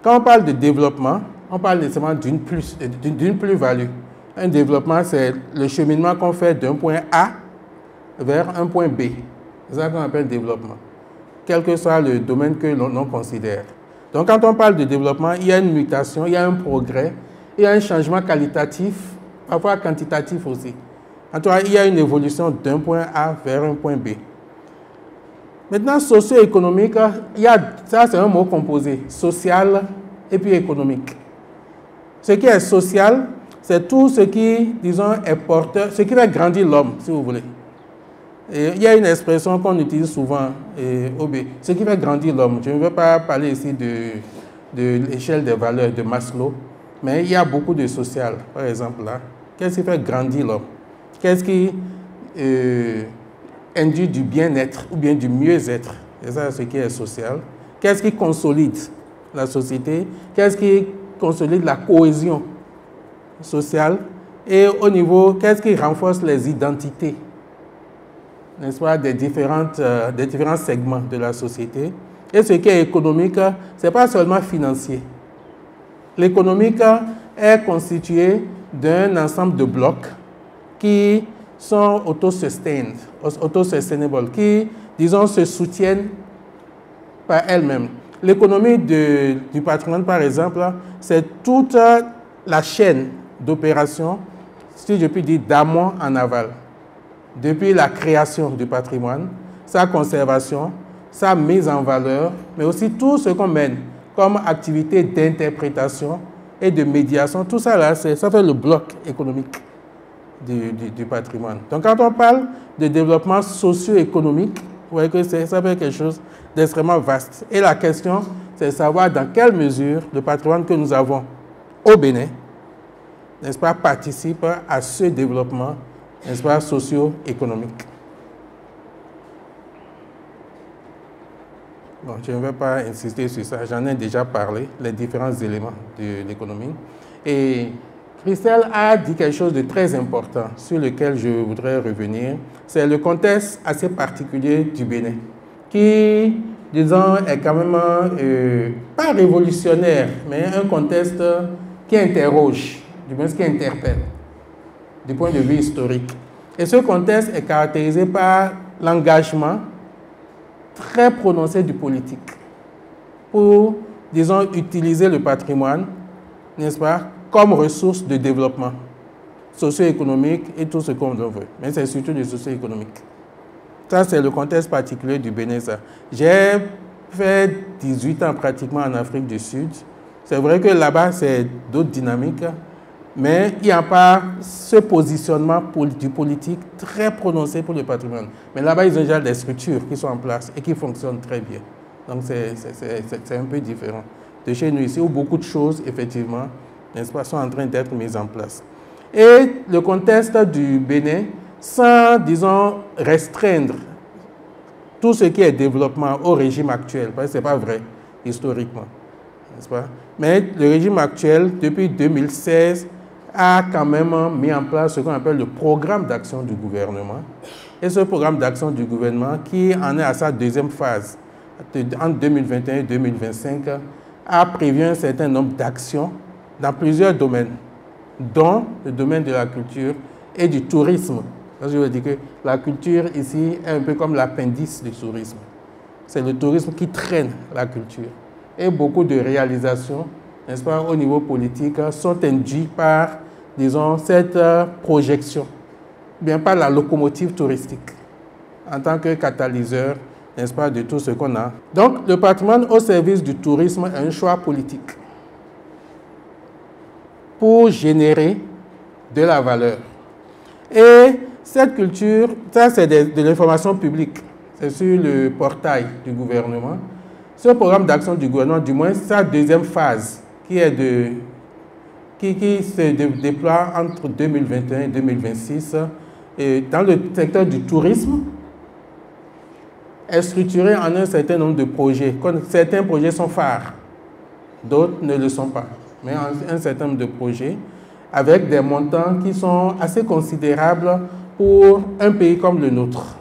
Quand on parle de développement, on parle nécessairement d'une plus-value. Un développement, c'est le cheminement qu'on fait d'un point A vers un point B. C'est ça qu'on appelle développement, quel que soit le domaine que l'on considère. Donc, quand on parle de développement, il y a une mutation, il y a un progrès, il y a un changement qualitatif, parfois quantitatif aussi. En tout cas, il y a une évolution d'un point A vers un point B. Maintenant, socio-économique, ça c'est un mot composé, social et puis économique. Ce qui est social, c'est tout ce qui, disons, est porteur, ce qui fait grandir l'homme, si vous voulez. Et il y a une expression qu'on utilise souvent, ce qui fait grandir l'homme. Je ne veux pas parler ici de l'échelle des valeurs de Maslow, mais il y a beaucoup de social, par exemple là. Qu'est-ce qui fait grandir l'homme? Qu'est-ce qui induit du bien-être ou bien du mieux-être? C'est ça ce qui est social. Qu'est-ce qui consolide la société? Qu'est-ce qui consolide la cohésion sociale? Et au niveau, qu'est-ce qui renforce les identités, n'est-ce pas, des différents segments de la société? Et ce qui est économique, ce n'est pas seulement financier. L'économique est constitué d'un ensemble de blocs qui sont auto-sustainable, qui, disons, se soutiennent par elles-mêmes. L'économie du patrimoine, par exemple, c'est toute la chaîne d'opérations, si je puis dire, d'amont en aval. Depuis la création du patrimoine, sa conservation, sa mise en valeur, mais aussi tout ce qu'on mène comme activité d'interprétation et de médiation. Tout ça, là, ça fait le bloc économique du patrimoine. Donc, quand on parle de développement socio-économique, vous voyez que ça fait quelque chose d'extrêmement vaste. Et la question, c'est de savoir dans quelle mesure le patrimoine que nous avons au Bénin, n'est-ce pas, participe à ce développement, n'est-ce pas, socio-économique. Bon, je ne vais pas insister sur ça, j'en ai déjà parlé, les différents éléments de l'économie. Et Christelle a dit quelque chose de très important sur lequel je voudrais revenir. C'est le contexte assez particulier du Bénin, qui, disons, est quand même pas révolutionnaire, mais un contexte qui interroge, du moins qui interpelle, du point de vue historique. Et ce contexte est caractérisé par l'engagement très prononcé du politique pour, disons, utiliser le patrimoine, n'est-ce pas, comme ressource de développement socio-économique et tout ce qu'on veut. Mais c'est surtout du socio-économique. Ça, c'est le contexte particulier du Bénin. J'ai fait 18 ans pratiquement en Afrique du Sud. C'est vrai que là-bas, c'est d'autres dynamiques, mais il n'y a pas ce positionnement du politique très prononcé pour le patrimoine. Mais là-bas, ils ont déjà des structures qui sont en place et qui fonctionnent très bien. Donc, c'est un peu différent de chez nous ici, où beaucoup de choses, effectivement, n'est-ce pas, sont en train d'être mises en place. Et le contexte du Bénin, sans, disons, restreindre tout ce qui est développement au régime actuel, parce que ce n'est pas vrai historiquement, n'est-ce pas? Mais le régime actuel, depuis 2016, a quand même mis en place ce qu'on appelle le programme d'action du gouvernement. Et ce programme d'action du gouvernement, qui en est à sa deuxième phase, entre 2021 et 2025, a prévu un certain nombre d'actions dans plusieurs domaines, dont le domaine de la culture et du tourisme. Je veux dire que la culture ici est un peu comme l'appendice du tourisme. C'est le tourisme qui traîne la culture. Et beaucoup de réalisations, n'est-ce pas, au niveau politique, sont induites par, disons, cette projection, bien par la locomotive touristique, en tant que catalyseur, n'est-ce pas, de tout ce qu'on a. Donc, le patrimoine au service du tourisme est un choix politique pour générer de la valeur. Et cette culture, ça c'est de l'information publique, c'est sur le portail du gouvernement. Ce programme d'action du gouvernement, du moins sa deuxième phase, qui se déploie entre 2021 et 2026, et dans le secteur du tourisme, est structuré en un certain nombre de projets. Certains projets sont phares, d'autres ne le sont pas, mais un certain nombre de projets avec des montants qui sont assez considérables pour un pays comme le nôtre.